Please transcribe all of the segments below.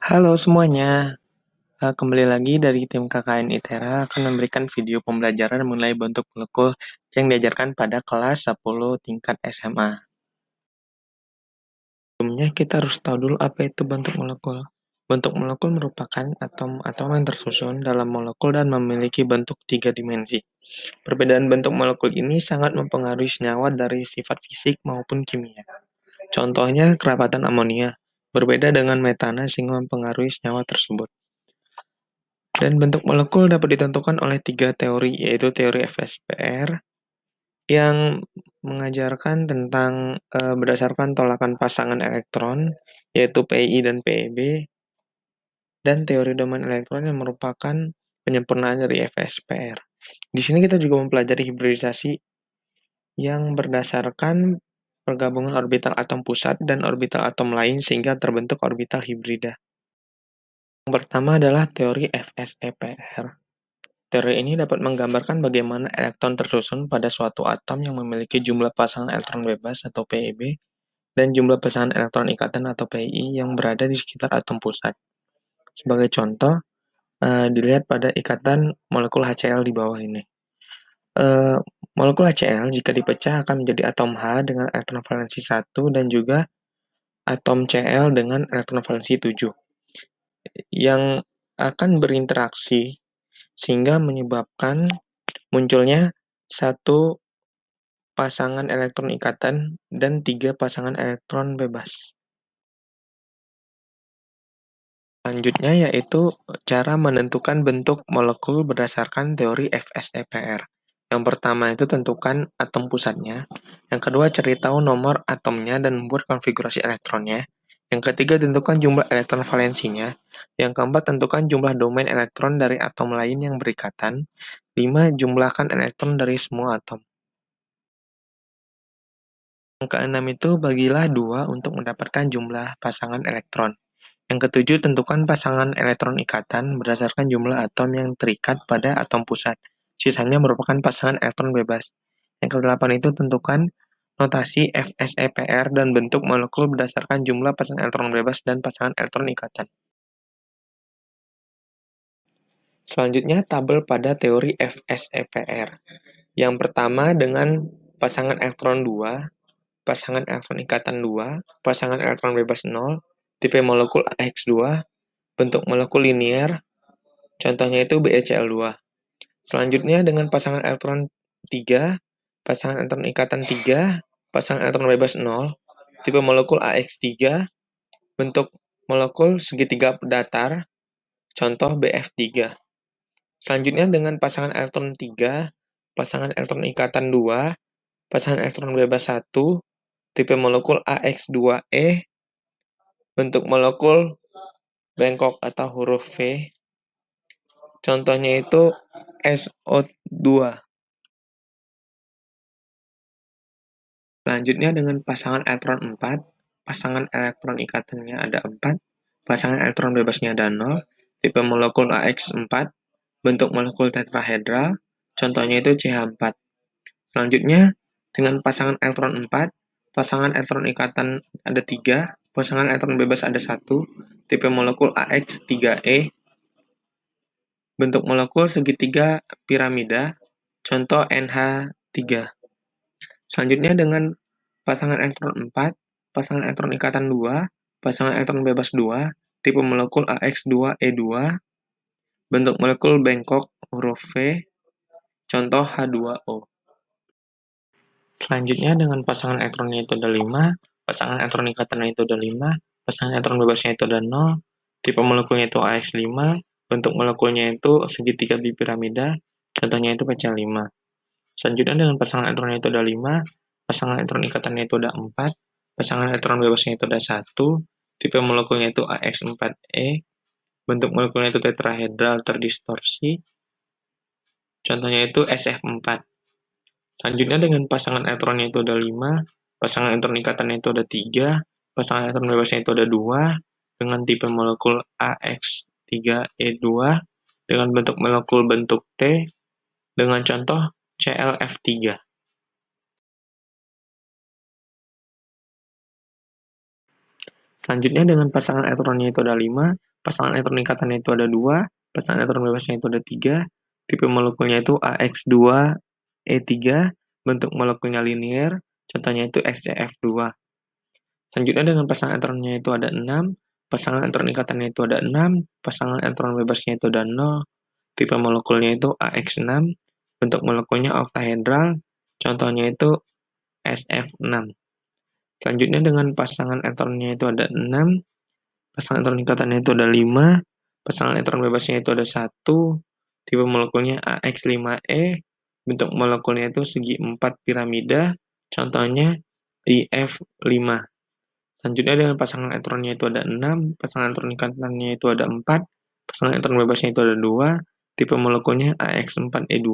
Halo semuanya, kembali lagi dari tim KKN ITERA akan memberikan video pembelajaran mengenai bentuk molekul yang diajarkan pada kelas 10 tingkat SMA. Sebelumnya kita harus tahu dulu apa itu bentuk molekul. Bentuk molekul merupakan atom-atom yang tersusun dalam molekul dan memiliki bentuk tiga dimensi. Perbedaan bentuk molekul ini sangat mempengaruhi senyawa dari sifat fisik maupun kimia. Contohnya kerapatan amonia, berbeda dengan metana sehingga mempengaruhi senyawa tersebut. Dan bentuk molekul dapat ditentukan oleh tiga teori, yaitu teori FSPR yang mengajarkan tentang berdasarkan tolakan pasangan elektron, yaitu PI dan PeB, dan teori domain elektron yang merupakan penyempurnaan dari FSPR. Di sini kita juga mempelajari hibridisasi yang berdasarkan pergabungan orbital atom pusat dan orbital atom lain sehingga terbentuk orbital hibrida. Yang pertama adalah teori FSEPR. Teori ini dapat menggambarkan bagaimana elektron tersusun pada suatu atom yang memiliki jumlah pasangan elektron bebas atau PeB dan jumlah pasangan elektron ikatan atau PI yang berada di sekitar atom pusat. Sebagai contoh, dilihat pada ikatan molekul HCl di bawah ini. Eh, Molekul HCl jika dipecah akan menjadi atom H dengan elektron valensi 1 dan juga atom Cl dengan elektron valensi 7 yang akan berinteraksi sehingga menyebabkan munculnya satu pasangan elektron ikatan dan tiga pasangan elektron bebas. Selanjutnya yaitu cara menentukan bentuk molekul berdasarkan teori FSEPR. Yang pertama itu tentukan atom pusatnya. Yang kedua cari tahu nomor atomnya dan membuat konfigurasi elektronnya. Yang ketiga tentukan jumlah elektron valensinya. Yang keempat tentukan jumlah domain elektron dari atom lain yang berikatan. 5. Jumlahkan elektron dari semua atom. Yang keenam itu bagilah 2 untuk mendapatkan jumlah pasangan elektron. Yang ketujuh, tentukan pasangan elektron ikatan berdasarkan jumlah atom yang terikat pada atom pusat. Sisanya merupakan pasangan elektron bebas. Yang kedelapan itu tentukan notasi FSEPR dan bentuk molekul berdasarkan jumlah pasangan elektron bebas dan pasangan elektron ikatan. Selanjutnya, tabel pada teori FSEPR. Yang pertama dengan pasangan elektron 2, pasangan elektron ikatan 2, pasangan elektron bebas 0, tipe molekul AX2, bentuk molekul linear, contohnya itu BeCl2. Selanjutnya dengan pasangan elektron 3, pasangan elektron ikatan 3, pasangan elektron bebas 0, tipe molekul AX3, bentuk molekul segitiga datar, contoh BF3. Selanjutnya dengan pasangan elektron 3, pasangan elektron ikatan 2, pasangan elektron bebas 1, tipe molekul AX2E, bentuk molekul bengkok atau huruf V, contohnya itu SO2. Selanjutnya dengan pasangan elektron 4, pasangan elektron ikatannya ada 4, pasangan elektron bebasnya ada 0, tipe molekul AX4, bentuk molekul tetrahedral, contohnya itu CH4. Selanjutnya dengan pasangan elektron 4, pasangan elektron ikatan ada 3, pasangan elektron bebas ada 1, tipe molekul AX3E, bentuk molekul segitiga piramida, contoh NH3. Selanjutnya dengan pasangan elektron 4, pasangan elektron ikatan 2, pasangan elektron bebas 2, tipe molekul AX2E2, bentuk molekul bengkok huruf V, contoh H2O. Selanjutnya dengan pasangan elektronnya itu ada 5, pasangan elektron ikatannya itu ada 5, pasangan elektron bebasnya itu ada 0, tipe molekulnya itu AX5, bentuk molekulnya itu segitiga di piramida, contohnya itu PCl5. Selanjutnya dengan pasangan elektronnya itu ada 5, pasangan elektron ikatannya itu ada 4, pasangan elektron bebasnya itu ada 1, tipe molekulnya itu AX4E, bentuk molekulnya itu tetrahedral terdistorsi, contohnya itu SF4. Selanjutnya dengan pasangan elektronnya itu ada 5, pasangan elektron ikatannya itu ada 3, pasangan elektron bebasnya itu ada 2, dengan tipe molekul AX3E2, dengan bentuk molekul bentuk T, dengan contoh ClF3. Selanjutnya dengan pasangan elektronnya itu ada 5, pasangan elektron ikatannya itu ada 2, pasangan elektron bebasnya itu ada 3, tipe molekulnya itu AX2E3, bentuk molekulnya linear, contohnya itu XCF2. Selanjutnya dengan pasangan elektronnya itu ada 6, pasangan elektron ikatannya itu ada 6, pasangan elektron bebasnya itu ada 0, tipe molekulnya itu AX6, bentuk molekulnya oktahedral, contohnya itu SF6. Selanjutnya dengan pasangan elektronnya itu ada 6, pasangan elektron ikatannya itu ada 5, pasangan elektron bebasnya itu ada 1, tipe molekulnya AX5E, bentuk molekulnya itu segi 4 piramida, contohnya IF5. Selanjutnya dengan pasangan elektronnya itu ada 6, pasangan elektron ikatannya itu ada 4, pasangan elektron bebasnya itu ada 2, tipe molekulnya AX4E2,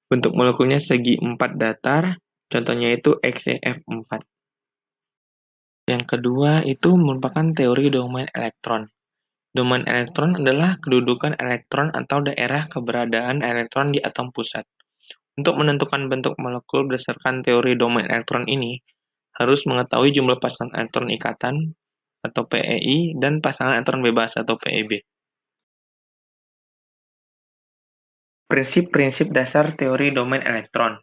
bentuk molekulnya segi 4 datar, contohnya itu XCF4. Yang kedua itu merupakan teori domain elektron. Domain elektron adalah kedudukan elektron atau daerah keberadaan elektron di atom pusat. Untuk menentukan bentuk molekul berdasarkan teori domain elektron ini, harus mengetahui jumlah pasangan elektron ikatan atau PEI dan pasangan elektron bebas atau PEB. Prinsip-prinsip dasar teori domain elektron.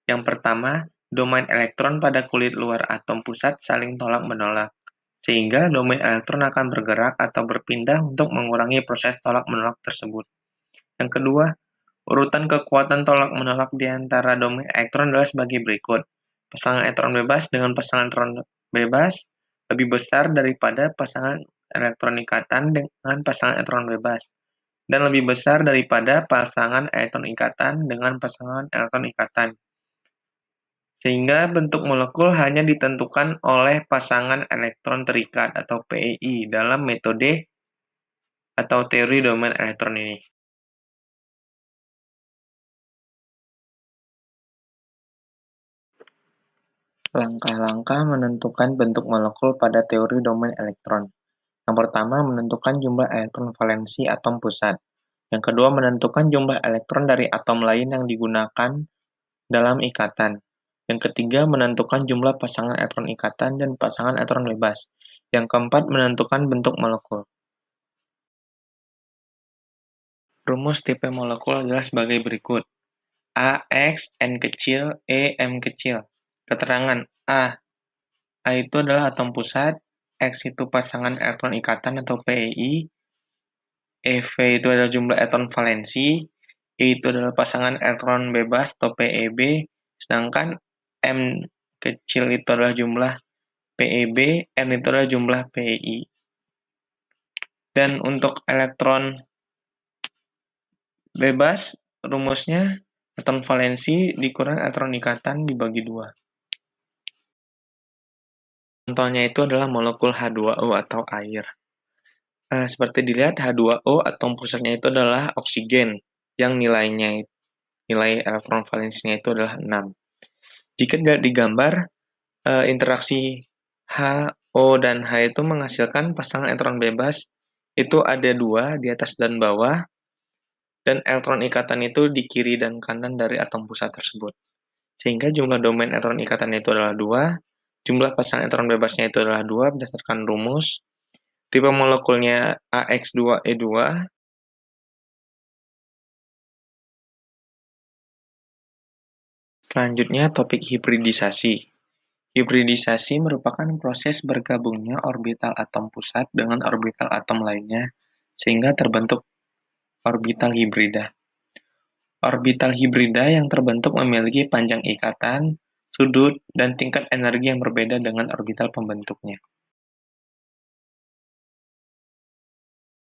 Yang pertama, domain elektron pada kulit luar atom pusat saling tolak-menolak, sehingga domain elektron akan bergerak atau berpindah untuk mengurangi proses tolak-menolak tersebut. Yang kedua, urutan kekuatan tolak-menolak di antara domain elektron adalah sebagai berikut. Pasangan elektron bebas dengan pasangan elektron bebas lebih besar daripada pasangan elektron ikatan dengan pasangan elektron bebas, dan lebih besar daripada pasangan elektron ikatan dengan pasangan elektron ikatan. Sehingga bentuk molekul hanya ditentukan oleh pasangan elektron terikat atau PEI dalam metode atau teori domain elektron ini. Langkah-langkah menentukan bentuk molekul pada teori domain elektron. Yang pertama, menentukan jumlah elektron valensi atom pusat. Yang kedua, menentukan jumlah elektron dari atom lain yang digunakan dalam ikatan. Yang ketiga, menentukan jumlah pasangan elektron ikatan dan pasangan elektron bebas. Yang keempat, menentukan bentuk molekul. Rumus tipe molekul adalah sebagai berikut. A, X, N kecil, E, M kecil. Keterangan A itu adalah atom pusat, X itu pasangan elektron ikatan atau PEI, EV itu adalah jumlah elektron valensi, E itu adalah pasangan elektron bebas atau PEB, sedangkan M kecil itu adalah jumlah PEB, N itu adalah jumlah PEI. Dan untuk elektron bebas, rumusnya elektron valensi dikurang elektron ikatan dibagi 2. Contohnya itu adalah molekul H2O atau air. Seperti dilihat, H2O atom pusatnya itu adalah oksigen, yang nilai elektron valensinya itu adalah 6. Jika digambar, interaksi H, O, dan H itu menghasilkan pasangan elektron bebas, itu ada 2 di atas dan bawah, dan elektron ikatan itu di kiri dan kanan dari atom pusat tersebut. Sehingga jumlah domain elektron ikatan itu adalah 2, jumlah pasangan elektron bebasnya itu adalah 2 berdasarkan rumus, tipe molekulnya AX2E2, selanjutnya topik hibridisasi. Hibridisasi merupakan proses bergabungnya orbital atom pusat dengan orbital atom lainnya, sehingga terbentuk orbital hibrida. Orbital hibrida yang terbentuk memiliki panjang ikatan, sudut, dan tingkat energi yang berbeda dengan orbital pembentuknya.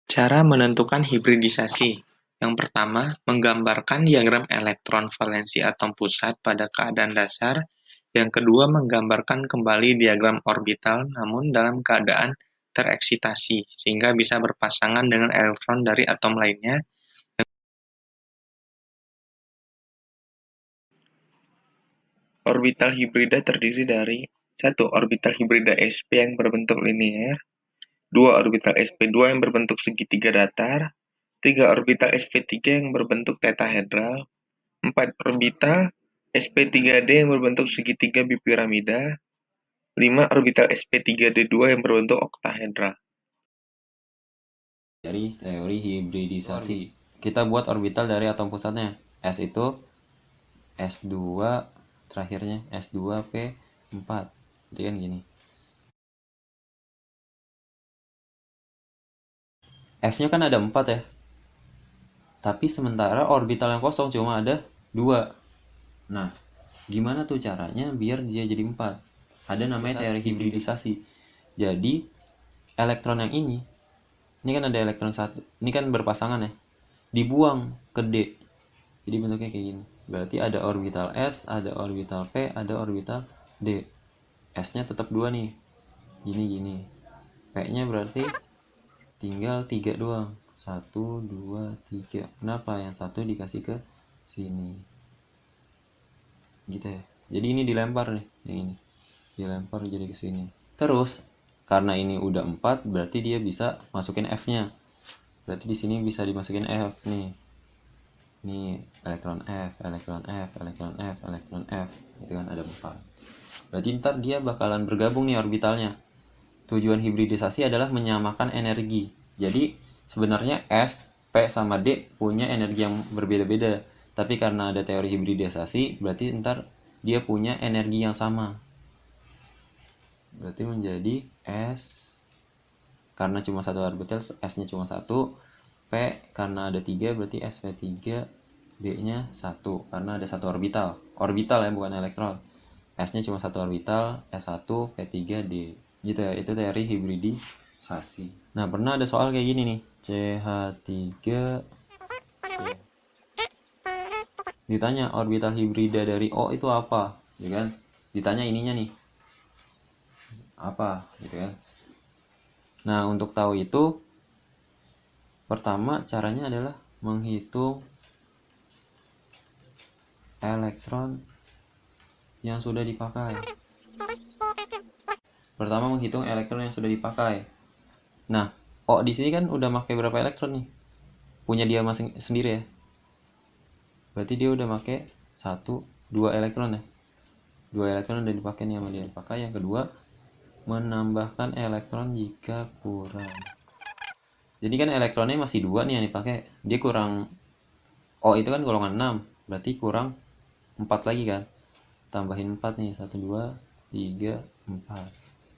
Cara menentukan hibridisasi. Yang pertama, menggambarkan diagram elektron valensi atom pusat pada keadaan dasar. Yang kedua, menggambarkan kembali diagram orbital namun dalam keadaan tereksitasi, sehingga bisa berpasangan dengan elektron dari atom lainnya. Orbital hibrida terdiri dari 1. Orbital hibrida sp yang berbentuk linear, 2. Orbital sp2 yang berbentuk segitiga datar, 3. Orbital sp3 yang berbentuk tetahedral, 4. Orbital sp3d yang berbentuk segitiga bipiramida, 5. Orbital sp3d2 yang berbentuk oktahedral. dari teori hibridisasi. Kita buat orbital dari atom pusatnya. S itu S2, terakhirnya S2P4. Jadi kan gini. F-nya kan ada 4 ya. Tapi sementara orbital yang kosong cuma ada 2. Nah, gimana tuh caranya biar dia jadi 4? Ada namanya teori hibridisasi. Jadi, elektron yang ini kan ada elektron satu, ini kan berpasangan ya, dibuang ke D. Jadi bentuknya kayak gini. Berarti ada orbital S, ada orbital P, ada orbital D. S-nya tetap 2 nih. Gini. P-nya berarti tinggal 3 doang. 1, 2, 3. Kenapa yang satu dikasih ke sini? Gitu ya. Jadi ini dilempar nih, yang ini. Dilempar jadi ke sini. Terus karena ini udah 4, berarti dia bisa masukin F-nya. Berarti di sini bisa dimasukin F nih. Ini elektron F, elektron F, elektron F, elektron F. Itu kan ada 4. Berarti ntar dia bakalan bergabung nih orbitalnya. Tujuan hibridisasi adalah menyamakan energi. Jadi sebenarnya S, P sama D punya energi yang berbeda-beda. Tapi karena ada teori hibridisasi, berarti ntar dia punya energi yang sama. Berarti menjadi S, karena cuma satu orbital, S-nya cuma 1. P karena ada 3, berarti SP3. D-nya 1, karena ada satu orbital. Orbital ya, bukan elektron. S-nya cuma satu orbital, S1, P3D. Gitu ya, itu teori hibridisasi. Nah, pernah ada soal kayak gini nih. CH3. Ditanya orbital hibrida dari O itu apa? Ya kan? Ditanya ininya nih. Apa? Gitu kan? Nah, untuk tahu itu, pertama caranya adalah menghitung elektron yang sudah dipakai. Pertama menghitung elektron yang sudah dipakai. Nah, O di sini kan udah pakai berapa elektron nih? Punya dia masing sendiri ya. Berarti dia udah pakai 2 elektron ya. 2 elektron udah dipakai nih sama dia. Pakai yang kedua, menambahkan elektron jika kurang. Jadi kan elektronnya masih 2 nih yang dipakai. Dia kurang, O itu kan golongan 6. Berarti kurang 4 lagi kan. Tambahin 4 nih, 1, 2, 3, 4.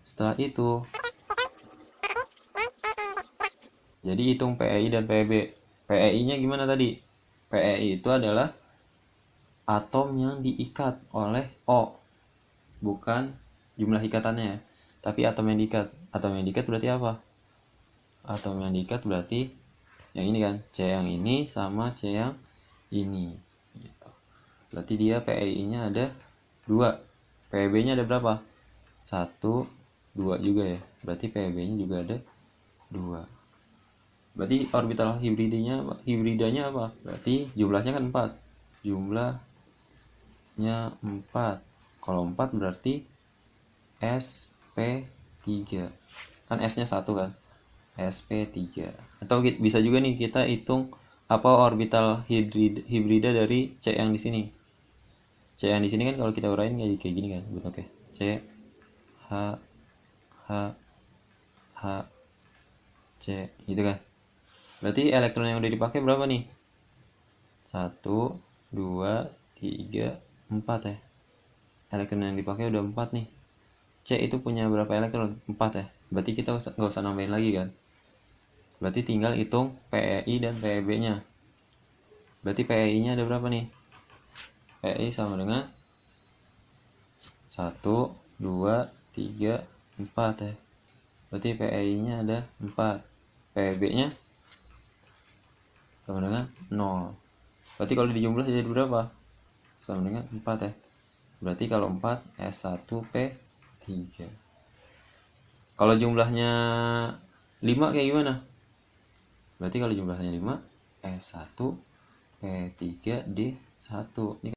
Setelah itu, jadi hitung PEI dan PEB. PEI-nya gimana tadi? PEI itu adalah atom yang diikat oleh O, bukan jumlah ikatannya, tapi atom yang diikat. Atom yang diikat berarti apa? Atom yang diikat berarti yang ini kan, C yang ini sama C yang ini. Gitu. Berarti dia PEI-nya ada 2. PEB-nya ada berapa? 1, 2 juga ya. Berarti PEB-nya juga ada 2. Berarti orbital hibridanya apa? Berarti jumlahnya kan 4. Jumlahnya 4. Kalau 4 berarti SP3. Kan S-nya 1 kan? SP3. Atau bisa juga nih kita hitung apa orbital hibrida dari C yang di sini. C yang di sini kan kalau kita uraiin kayak gini kan bentuknya. C, H, H, H, C gitu kan. Berarti elektron yang udah dipakai berapa nih? 1, 2, 3, 4 ya. Elektron yang dipakai udah 4 nih. C itu punya berapa elektron? 4 ya. Berarti kita nggak usah nambahin lagi kan. Berarti tinggal hitung PEI dan PEB-nya. Berarti PEI-nya ada berapa nih? PEI sama dengan 1, 2, 3, 4 ya. Berarti PEI-nya ada 4. PEB-nya sama dengan 0. Berarti kalau dijumlah jadi berapa? Sama dengan 4 ya. Berarti kalau 4 S1P3. Kalau jumlahnya 5 kayak gimana? Berarti kalau jumlahnya 5 S1P3D1. Ini